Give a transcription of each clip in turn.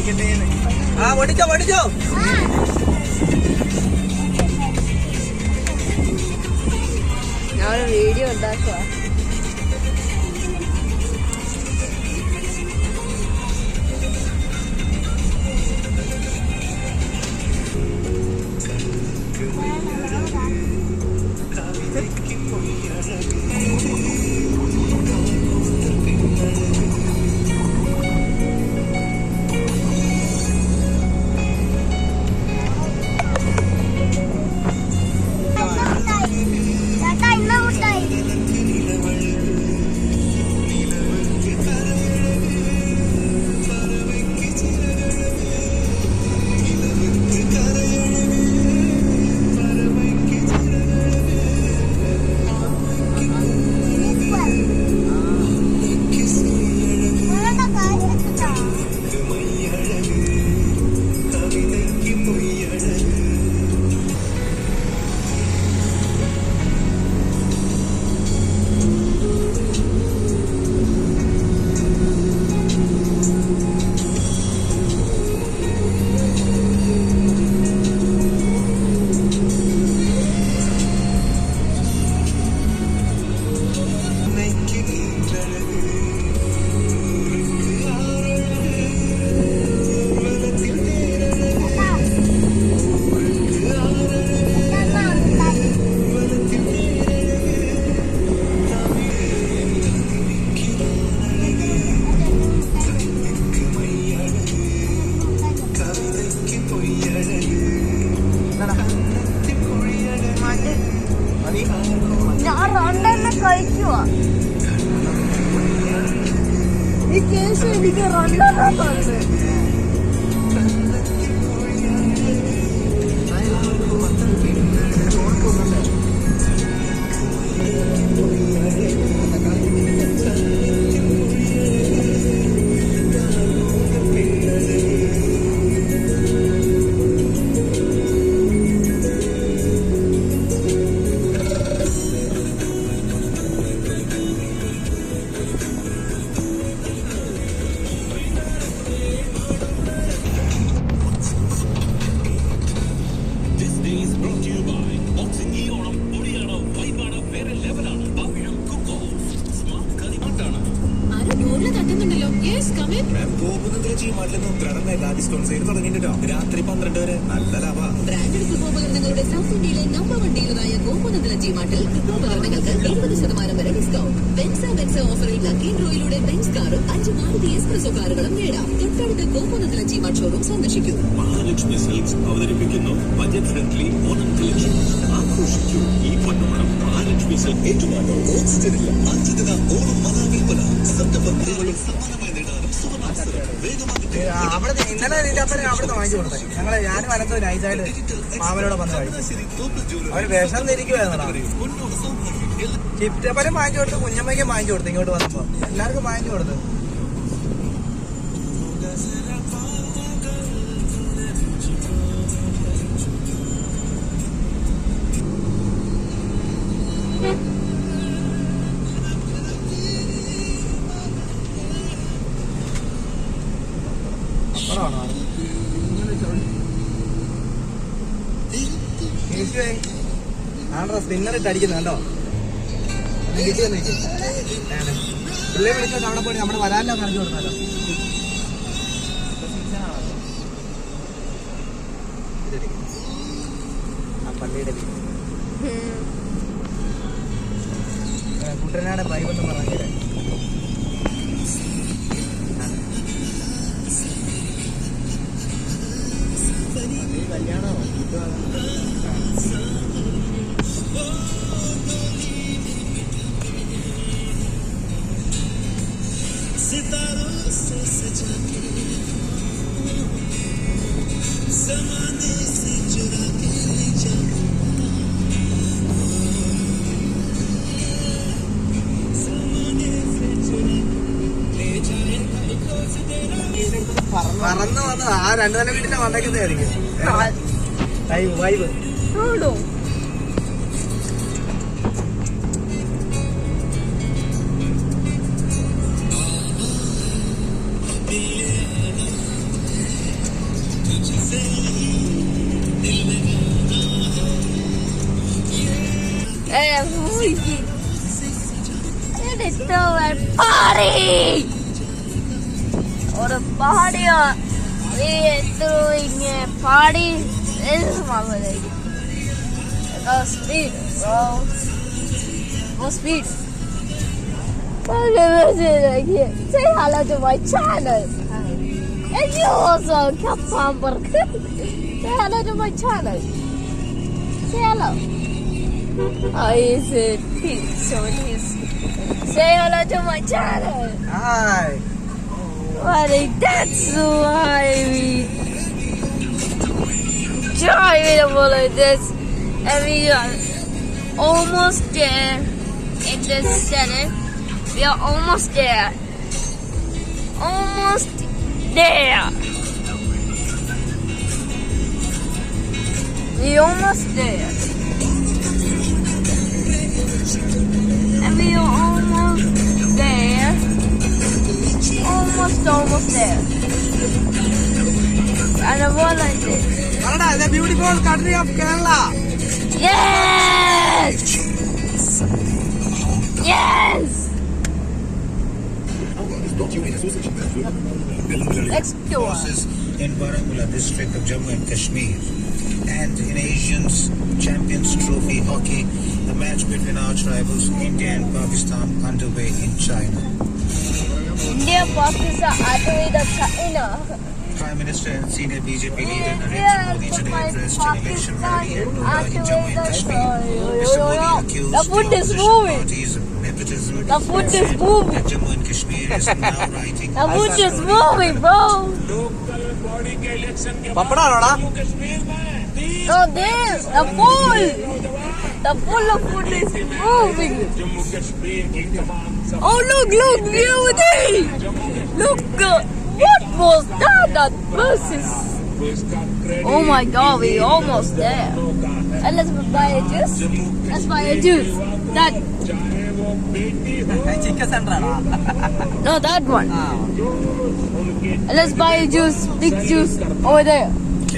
ആ പഠിച്ചോ പഠിച്ചോ. ഞാൻ വീഡിയോ ഉണ്ടാക്കുക. ഈ കേസ് എനിക്ക് റണ്ണാണ്. രാത്രി 12 വരെ നല്ല ലാഭ. ബ്രാൻഡഡ് ഗൃഹോപകരണങ്ങളുടെ സൗത്ത് ഇന്ത്യയിലെ നമ്പർ 1 ഡീലറായ ഗോപനന്ദല ജിമാർട്ടിൽ ഗൃഹോപകരണങ്ങൾക്ക് 70% വരെ ഡിസ്കൗണ്ട്. ബെൻസ ഓഫറിൽ ലക്കി ഡ്രോയിലൂടെ ബെൻസ് കാറും 5 മാരുതി എക്സ്പ്രസോ കാറുകളും നേടാം. തൊട്ടടുത്ത ഗോപനന്ദല ജിമാർട്ട് ഷോറൂം സന്ദർശിക്കൂ. മഹാലക്ഷ്മി സിൽക്സ് അവതരിപ്പിക്കുന്നു ബജറ്റ് ഫ്രണ്ട്ലി ഓണം കളക്ഷൻ. ആഘോഷിക്കൂ ഈ പൊന്നോണം. മഹാലക്ഷ്മി സിൽക്ക് ഏറ്റുമാനോ ഓക്സിജനില്ല 5 ദിന ഓണം മഹാവിൽപ്പന. സെപ്റ്റംബർ 7 സമ്മാനമായി നേടാനും സുഖമാസരം. അവിടെ ഇന്നലെ അവിടുന്ന് വാങ്ങിച്ചു കൊടുത്തേ. ഞങ്ങള് ഞാനും അനന്തവും നൈസായിട്ട് മാമനോടെ വന്ന് കഴിച്ചു. അവര് വിഷം തിരിക്കുവായിരുന്നു. ചിറ്റപ്പനും വാങ്ങിച്ചു കൊടുത്തു, കുഞ്ഞമ്മയ്ക്കും വാങ്ങിച്ചു കൊടുത്തു. ഇങ്ങോട്ട് വന്നപ്പോ എല്ലാവർക്കും വാങ്ങിച്ചു കൊടുത്തു. ആണോ സ്പിന്നർ ഇട്ട് അടിക്കുന്നത് കണ്ടോ? കിട്ടിയെന്ന് പിള്ളേ വിളിച്ചോട്ട് അവിടെ പോയി നമ്മുടെ വരാനോ കാണിച്ചു കൊടുത്താലോ. ആ പള്ളിയുടെ കുട്ടനാട് ബൈബെന്ന് പറഞ്ഞേ. കല്യാണോ सितारों से सजा के ज़माने से चुरा के ले जाऊं. ज़माने से चुरा ले जाए പറന്നു വന്നത് ആ 2 നില വീട്ടിന്റെ വന്നേക്കുന്നതായിരിക്കും. വൈബ് ഒരു പാടിയോ നീ throwing a party. This is my lady. Go speed, bro. Go speed. Say hello to my channel. And you also come on, say hello to my channel. Say hello. Oh, is it pink? So it is. Say hello to my channel. Hi. That's why we try it like this, and we are almost there in the center. We are almost there. Almost there. We almost there. And we are almost there. Almost there. And I want like this. Canada, the beautiful country of Kerala. Yes! Yes! Next door. In Baramulla district of Jammu and Kashmir. And in Asians Champions Trophy Hockey, the match between arch rivals India and Pakistan underway in China. India, Pakistan, I do it at China. Prime Minister and senior BJP leader Narendra Modi today addressed an election rally at Noida in Jammu and Kashmir. Mr. Modi accused The food the is opposition moving. parties of nepotism. The food and is said moving. that Jammu and Kashmir is now writing The food is moving, bro. പപ്പടാണോടാ? No, this, the pool. The pool of food is moving. Oh, look, beauty. Look, what was that? That bus is... Oh my God, we almost there. And let's buy a juice. Let's buy a juice. That, chicken centre ആണോ? no, that one. And let's buy a juice, big juice over there.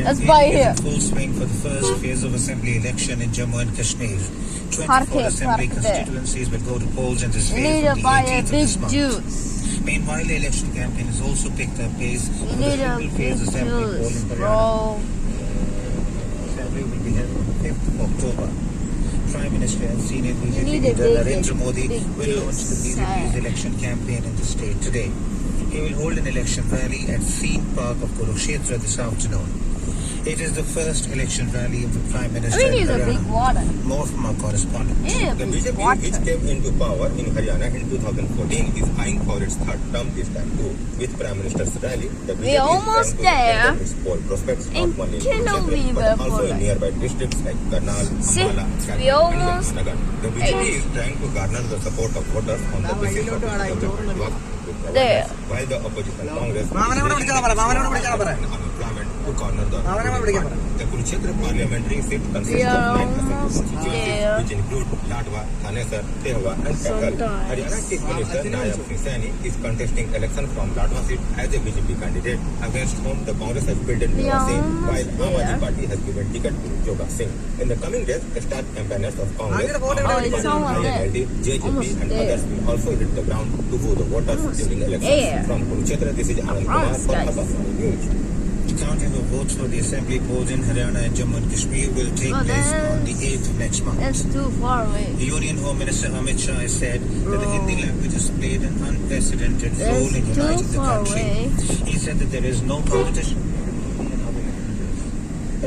Let's buy Campaigning here. is in full swing for the first phase of assembly election in Jammu and Kashmir. 24 Parquet, assembly parquet. constituencies will go to polls in this We phase need on to the buy a 18th of big this month. juice. Meanwhile, the election campaign has also picked up pace We for the need a single big phase assembly poll juice, in bro. Haryana. Assembly will be held on the 5th of October. Prime Minister and senior BJP need a leader big, Narendra Modi big will launch the juice. BJP's election campaign in the state today. He will hold an election rally at Theme Park of Kurukshetra this afternoon. It is the first election rally of the Prime Minister We in need a big Haryana. water. More from our correspondent. We need a The big BJP, water. which came into power in Haryana in 2014, is eyeing for its third term this time too. With Prime Minister's rally, the BJP We're is almost trying to there. strengthen its poll prospects In not only in Kilo Kurukshetra, Weaver but also in Pole. nearby districts like Karnal, See, Ambala, we Kalyan, almost- and Nagar. The BJP is trying to garner the support of voters on the basis of its development work with There. awareness, while the opposition Congress മാമനെ കൂടെ വിളിച്ചാൽ പറ, മാമനെ കൂടെ വിളിച്ചാൽ പറ. unemployment to corner the മാമനെ കൂടെ വിളിക്കാൻ പറ. The Kurukshetra parliamentary seat We consists are of 9 almost constituencies, there. which include Latva, Thanesar, Tehwa, and Kakkal. Sometimes. Haryana Chief Minister Nayab Singh Saini is contesting election from Latva seat as a BJP candidate, against whom the Congress has built in We are Singh, almost while Aam Aadmi there. Party has given ticket to Joga Singh. In the coming days, the star campaigners of Congress, Angara vote Aam Oh, Aadmi it's Party, almost there. INLD, JJP, Almost and there. others will also hit the ground to woo the voters during elections. there. From Kurukshetra, this is Anand Kumar promise, for guys. Akashvani News. The counting of votes for the assembly polls in Haryana and Jammu and Kashmir will take Oh, place that's- on the 8th of next month. That's too far away. The Union Home Minister Amit Shah has said that the Bro. Hindi language has played an unprecedented That's role in too uniting the far country. away. He said that there is no competition.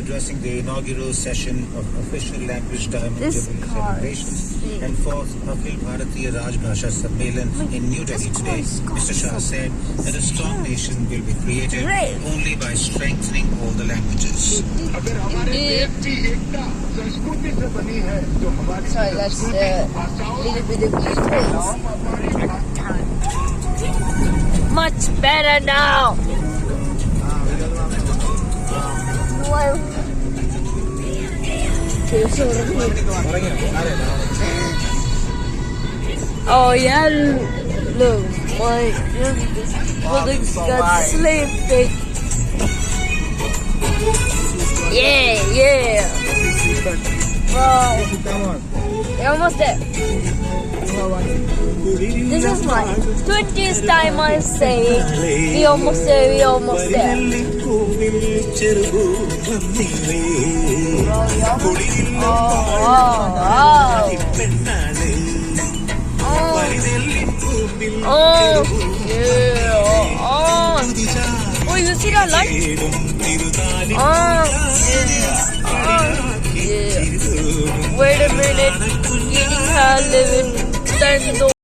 Addressing the inaugural session of official language diamond This jubilee car celebrations is big. and fourth Akhil Bharatiya Rajbhasha Sammelan in New Delhi This today, car is Mr. Shah said that a strong nation will be created Great. only by strengthening all the languages. अगर हमारे देश की एकता संस्कृति से बनी है जो हमारी Sorry, that's a little bit of details. Much better now. Oh yeah, look, my building got sleeping. Yeah. Wow. We're almost there. This is my 20th time I say we almost there. Oh, you see that light? Yeah. Wait a minute. Eating her living.